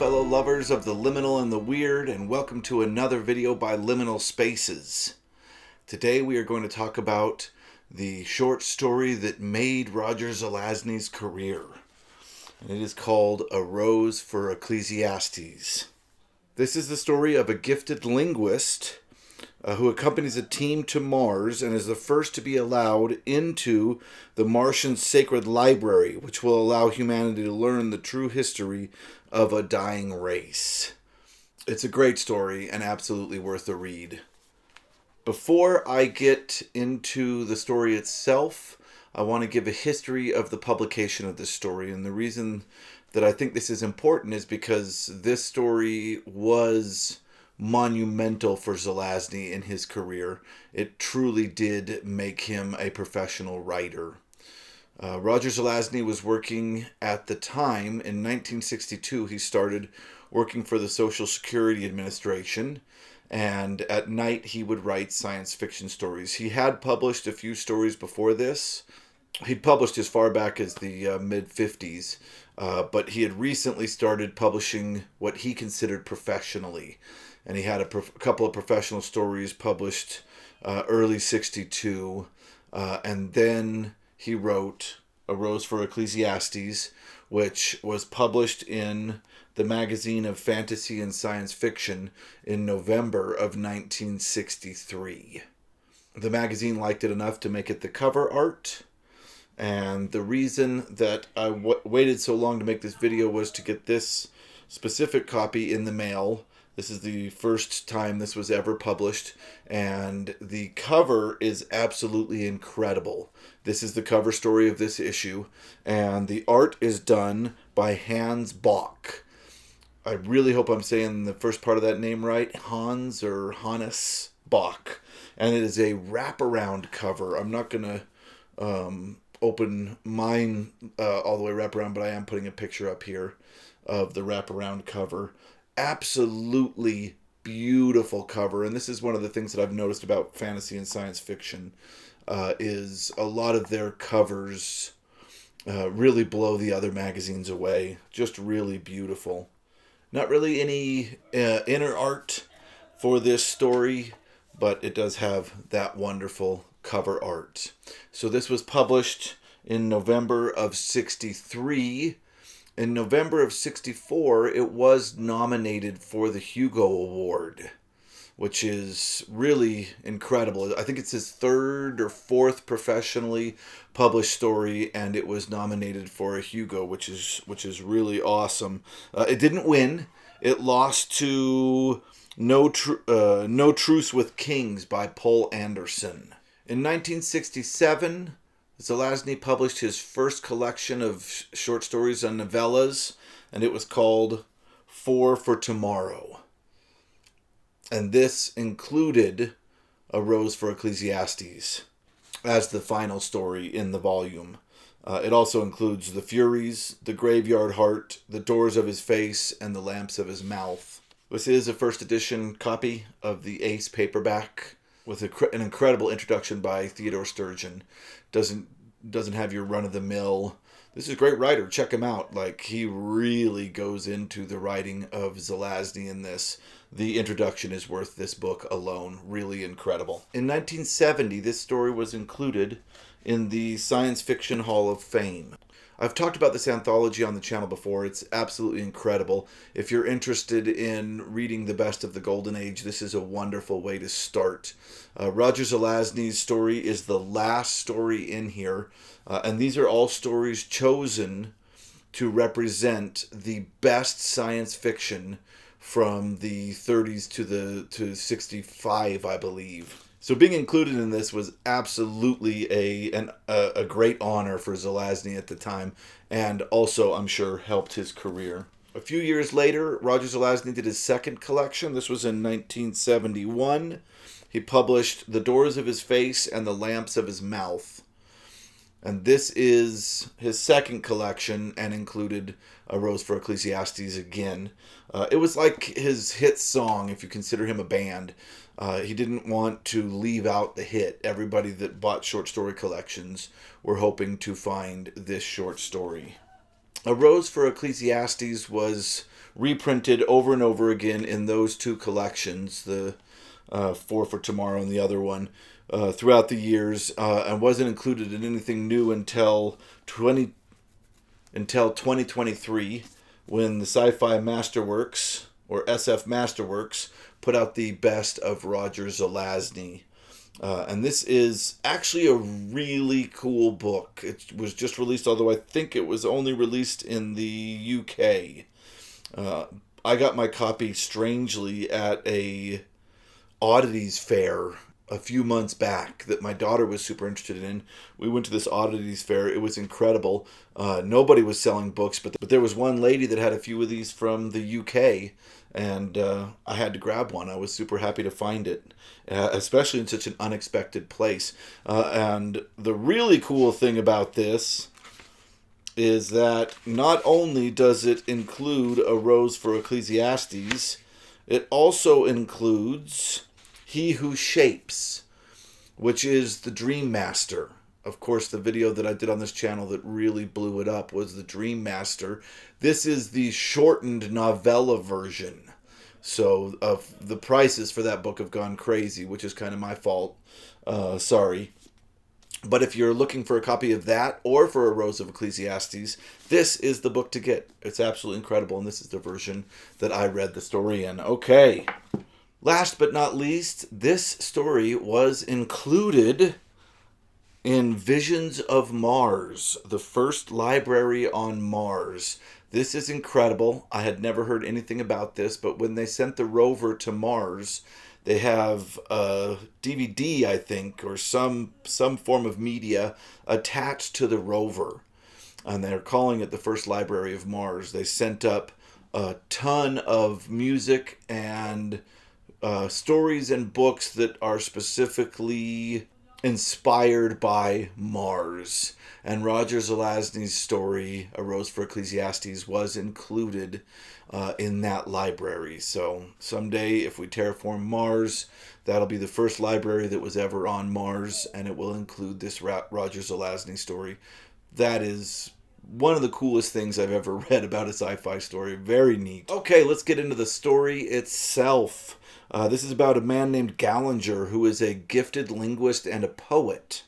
fellow lovers of the liminal and the weird, and welcome to another video by Liminal Spaces. Today we are going to talk about the short story that made Roger Zelazny's career. And it is called A Rose for Ecclesiastes. This is the story of a gifted linguist who accompanies a team to Mars and is the first to be allowed into the Martian sacred library, which will allow humanity to learn the true history of a dying race. It's a great story and absolutely worth a read. Before I get into the story itself, I want to give a history of the publication of this story. And the reason that I think this is important is because this story was monumental for Zelazny in his career. It truly did make him a professional writer. Roger Zelazny was working at the time. In 1962, he started working for the Social Security Administration, and at night he would write science fiction stories. He had published a few stories before this. He'd published as far back as the mid-50s, but he had recently started publishing what he considered professionally. And he had a couple of professional stories published early 62. And then he wrote A Rose for Ecclesiastes, which was published in the magazine of fantasy and science fiction in November of 1963. The magazine liked it enough to make it the cover art. And the reason that I waited so long to make this video was to get this specific copy in the mail. This is the first time this was ever published, and the cover is absolutely incredible. This is the cover story of this issue, and the art is done by Hans Bock. I really hope I'm saying the first part of that name right, Hans or Hannes Bock. And it is a wraparound cover. I'm not going to open mine all the way wraparound, but I am putting a picture up here of the wraparound cover. Absolutely beautiful cover, and this is one of the things that I've noticed about fantasy and science fiction is a lot of their covers really blow the other magazines away. Just really beautiful. Not really any inner art for this story, but it does have that wonderful cover art. So this was published in November of 63. In November of 64, it was nominated for the Hugo Award, which is really incredible. I think it's his third or fourth professionally published story, and it was nominated for a Hugo, which is really awesome. It didn't win. It lost to No Truce with Kings by Poul Anderson. In 1967, Zelazny published his first collection of short stories and novellas, and it was called Four for Tomorrow. And this included A Rose for Ecclesiastes as the final story in the volume. It also includes The Furies, The Graveyard Heart, The Doors of His Face, and The Lamps of His Mouth. This is a first edition copy of the Ace paperback with an incredible introduction by Theodore Sturgeon. Doesn't have your run-of-the-mill. This is a great writer. Check him out. Like, he really goes into the writing of Zelazny in this. The introduction is worth this book alone. Really incredible. In 1970, this story was included in the Science Fiction Hall of Fame. I've talked about this anthology on the channel before. It's absolutely incredible. If you're interested in reading the best of the Golden Age, this is a wonderful way to start. Roger Zelazny's story is the last story in here, and these are all stories chosen to represent the best science fiction from the 30s to 65, I believe. So being included in this was absolutely a great honor for Zelazny at the time, and also, I'm sure, helped his career. A few years later, Roger Zelazny did his second collection. This was in 1971. He published The Doors of His Face and The Lamps of His Mouth. And this is his second collection and included A Rose for Ecclesiastes again. It was like his hit song, if you consider him a band. He didn't want to leave out the hit. Everybody that bought short story collections were hoping to find this short story. A Rose for Ecclesiastes was reprinted over and over again in those two collections, the Four for Tomorrow and the other one, throughout the years, and wasn't included in anything new until 2023, when the Sci-Fi Masterworks, or SF Masterworks, put out the Best of Roger Zelazny. And this is actually a really cool book. It was just released, although I think it was only released in the UK. I got my copy strangely at a oddities fair a few months back that my daughter was super interested in. We went to this oddities fair. It was incredible. Nobody was selling books, but there was one lady that had a few of these from the UK, and I had to grab one. I was super happy to find it, especially in such an unexpected place. And the really cool thing about this is that not only does it include A Rose for Ecclesiastes, it also includes He Who Shapes, which is the Dream Master. Of course, the video that I did on this channel that really blew it up was the Dream Master. This is the shortened novella version. So the prices for that book have gone crazy, which is kind of my fault. Sorry. But if you're looking for a copy of that or for A Rose of Ecclesiastes, this is the book to get. It's absolutely incredible, and this is the version that I read the story in. Okay. Last but not least, this story was included in Visions of Mars, the first library on Mars. This is incredible. I had never heard anything about this, but when they sent the rover to Mars, they have a DVD, I think, or some form of media attached to the rover. And they're calling it the first library of Mars. They sent up a ton of music and stories and books that are specifically inspired by Mars. And Roger Zelazny's story, A Rose for Ecclesiastes, was included in that library. So someday, if we terraform Mars, that'll be the first library that was ever on Mars, and it will include this Roger Zelazny story. That is one of the coolest things I've ever read about a sci-fi story. Very neat. Okay, let's get into the story itself. This is about a man named Gallinger, who is a gifted linguist and a poet.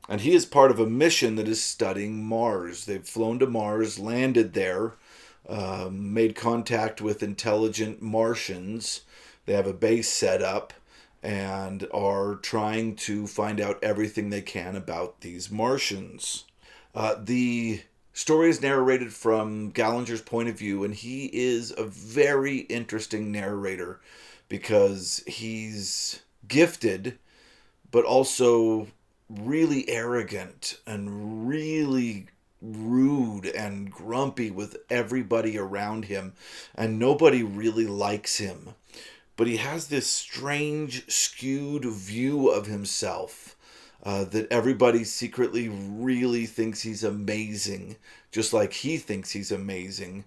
And he is part of a mission that is studying Mars. They've flown to Mars, landed there, made contact with intelligent Martians. They have a base set up and are trying to find out everything they can about these Martians. The story is narrated from Gallinger's point of view, and he is a very interesting narrator because he's gifted, but also really arrogant and really rude and grumpy with everybody around him, and nobody really likes him. But he has this strange, skewed view of himself that everybody secretly really thinks he's amazing, just like he thinks he's amazing.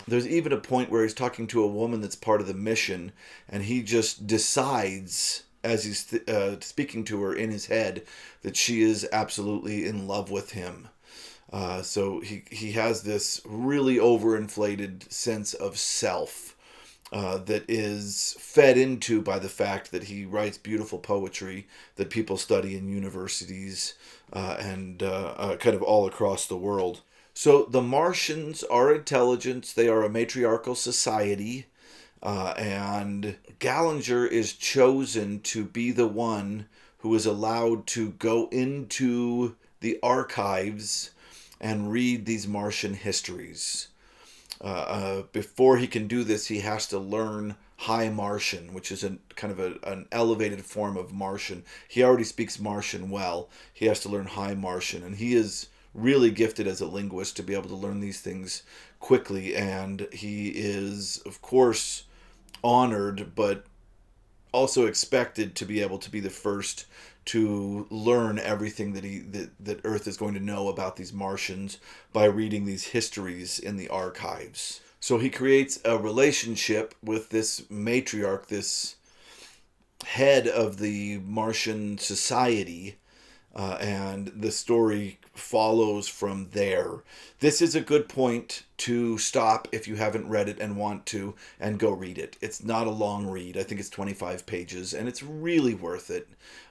There's even a point where he's talking to a woman that's part of the mission, and he just decides, as he's speaking to her in his head, that she is absolutely in love with him. So he has this really overinflated sense of self that is fed into by the fact that he writes beautiful poetry that people study in universities and kind of all across the world. So the Martians are intelligent. They are a matriarchal society. And Gallinger is chosen to be the one who is allowed to go into the archives and read these Martian histories. Before he can do this, he has to learn High Martian, which is kind of an elevated form of Martian. He already speaks Martian well. He has to learn High Martian, and he is really gifted as a linguist to be able to learn these things quickly. And he is, of course, honored, but also expected to be able to be the first to learn everything that Earth is going to know about these Martians by reading these histories in the archives. So he creates a relationship with this matriarch, this head of the Martian society, and the story follows from there. This is a good point to stop if you haven't read it and want to, and go read it. It's not a long read. I think it's 25 pages, and it's really worth it.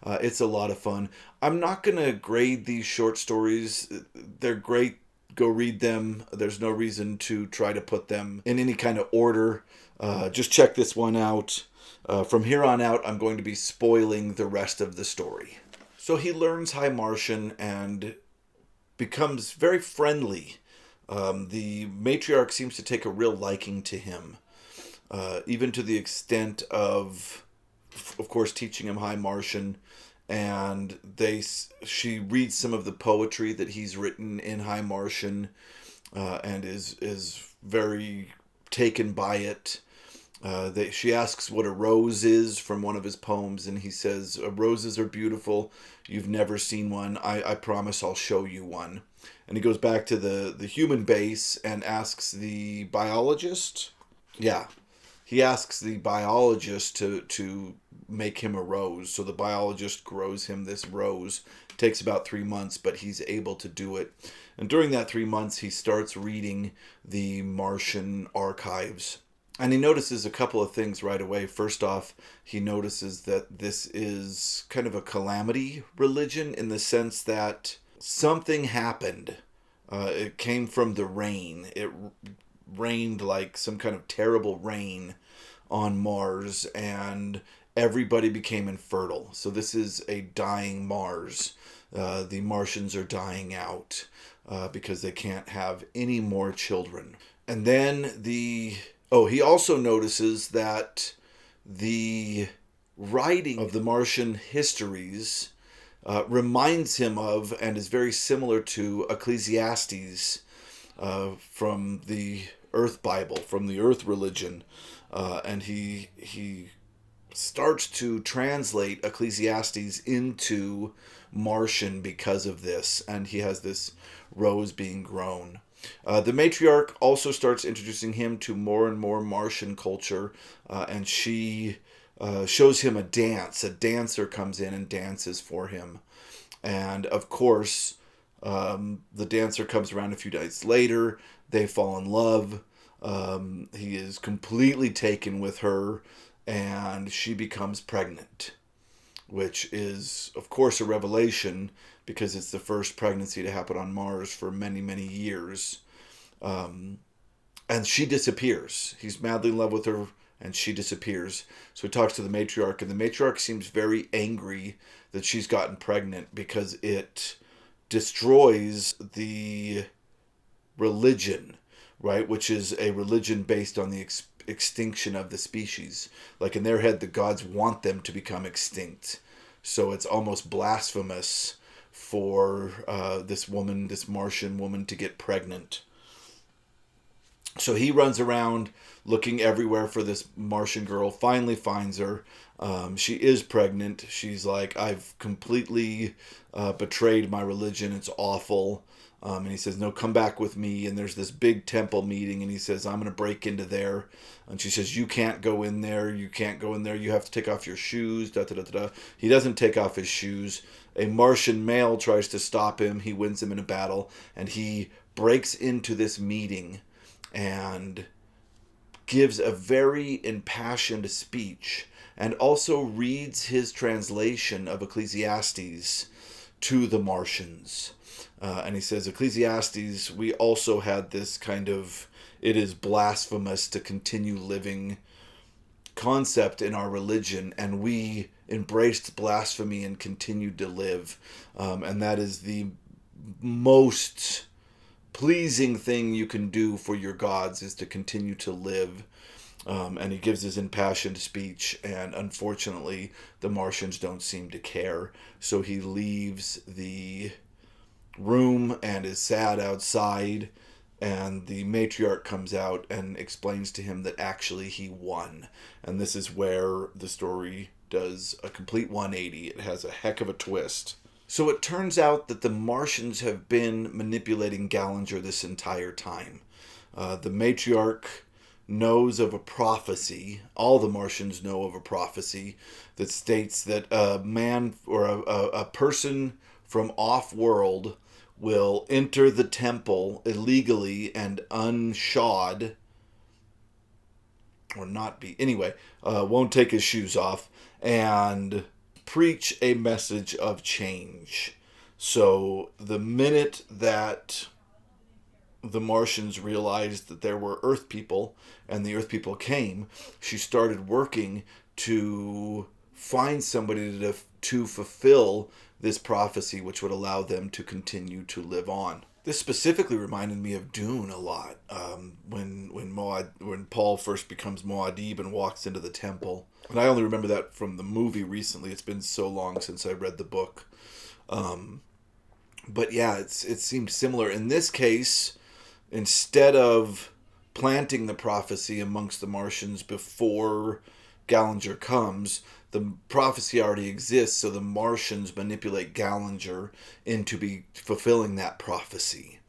It's a lot of fun. I'm not going to grade these short stories. They're great. Go read them. There's no reason to try to put them in any kind of order. Just check this one out. From here on out, I'm going to be spoiling the rest of the story. So he learns High Martian and becomes very friendly. The matriarch seems to take a real liking to him, even to the extent of course, teaching him High Martian. And she reads some of the poetry that he's written in High Martian, and is very taken by it. She asks what a rose is from one of his poems, and he says, "Roses are beautiful. You've never seen one. I promise I'll show you one." And he goes back to the human base and asks the biologist. Yeah, he asks the biologist to make him a rose. So the biologist grows him this rose. It takes about 3 months, but he's able to do it. And during that 3 months, he starts reading the Martian archives. And he notices a couple of things right away. First off, he notices that this is kind of a calamity religion in the sense that something happened. It came from the rain. It rained like some kind of terrible rain on Mars, and everybody became infertile. So this is a dying Mars. The Martians are dying out because they can't have any more children. And then he also notices that the writing of the Martian histories reminds him of and is very similar to Ecclesiastes from the Earth Bible, from the Earth religion. And he starts to translate Ecclesiastes into Martian because of this, and he has this rose being grown. The matriarch also starts introducing him to more and more Martian culture, and she shows him a dance. A dancer comes in and dances for him. And of course, the dancer comes around a few days later. They fall in love. He is completely taken with her, and she becomes pregnant, which is, of course, a revelation because it's the first pregnancy to happen on Mars for many, many years. And she disappears. He's madly in love with her, and she disappears. So he talks to the matriarch, and the matriarch seems very angry that she's gotten pregnant because it destroys the religion, right? Which is a religion based on the extinction of the species. Like in their head, the gods want them to become extinct. So it's almost blasphemous for this Martian woman, to get pregnant. So he runs around looking everywhere for this Martian girl, finally finds her. She is pregnant. She's like, "I've completely betrayed my religion. It's awful." And he says, "No, come back with me." And there's this big temple meeting, and he says, "I'm going to break into there." And she says, "You can't go in there. You can't go in there. You have to take off your shoes." Da, da, da, da. He doesn't take off his shoes. A Martian male tries to stop him. He wins him in a battle, and he breaks into this meeting and gives a very impassioned speech, and also reads his translation of Ecclesiastes to the Martians. And he says, "Ecclesiastes, we also had this kind of, it is blasphemous to continue living concept in our religion, and we embraced blasphemy and continued to live. And that is the most pleasing thing you can do for your gods, is to continue to live." And he gives his impassioned speech, and unfortunately the Martians don't seem to care. So he leaves the room and is sad outside, and the matriarch comes out and explains to him that actually he won. And this is where the story does a complete 180. It has a heck of a twist. So it turns out that the Martians have been manipulating Gallinger this entire time. The matriarch knows of a prophecy. All the Martians know of a prophecy that states that a man or a person from off-world will enter the temple illegally and unshod, or not be, anyway, won't take his shoes off, and preach a message of change. So the minute that the Martians realized that there were Earth people and the Earth people came, she started working to find somebody to fulfill this prophecy, which would allow them to continue to live on. This specifically reminded me of Dune a lot. When Paul first becomes Muad'Dib and walks into the temple, and I only remember that from the movie recently. It's been so long since I read the book, but yeah, it seemed similar in this case. Instead of planting the prophecy amongst the Martians before Gallinger comes, the prophecy already exists, so the Martians manipulate Gallinger into fulfilling that prophecy.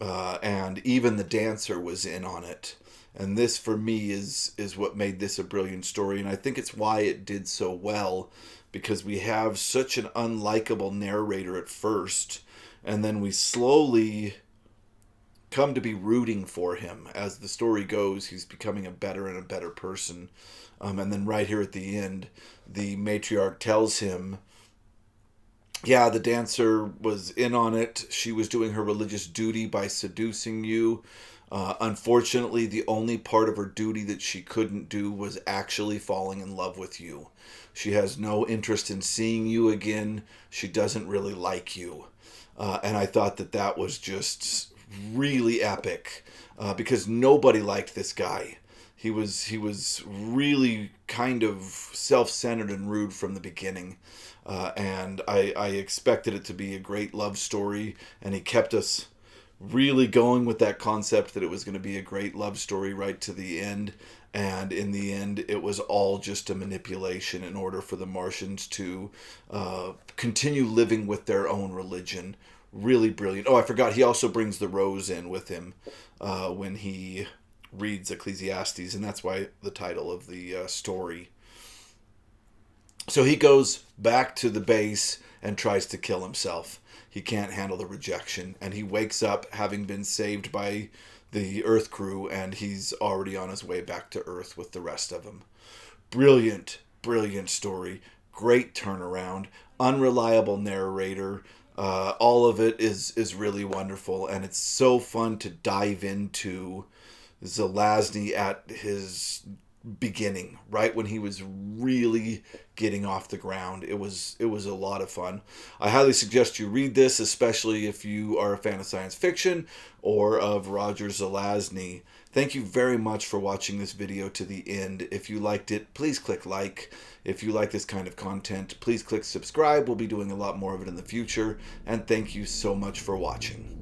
And even the dancer was in on it. And this, for me, is what made this a brilliant story. And I think it's why it did so well, because we have such an unlikable narrator at first, and then we slowly come to be rooting for him. As the story goes, he's becoming a better and a better person. And then right here at the end, the matriarch tells him, yeah, the dancer was in on it. She was doing her religious duty by seducing you. Unfortunately, the only part of her duty that she couldn't do was actually falling in love with you. She has no interest in seeing you again. She doesn't really like you. And I thought that was just really epic, because nobody liked this guy. He was really kind of self-centered and rude from the beginning, and I expected it to be a great love story, and he kept us really going with that concept that it was going to be a great love story right to the end. And in the end, it was all just a manipulation in order for the Martians to continue living with their own religion. Really brilliant. Oh, I forgot, he also brings the rose in with him when he reads Ecclesiastes, and that's why the title of the story. So he goes back to the base and tries to kill himself. He can't handle the rejection, and he wakes up having been saved by the Earth crew, and he's already on his way back to Earth with the rest of them. Brilliant, brilliant story. Great turnaround. Unreliable narrator. All of it is really wonderful, and it's so fun to dive into Zelazny at his beginning, right when he was really getting off the ground. It was a lot of fun. I highly suggest you read this, especially if you are a fan of science fiction or of Roger Zelazny. Thank you very much for watching this video to the end. If you liked it, please click like. If you like this kind of content, please click subscribe. We'll be doing a lot more of it in the future. And thank you so much for watching.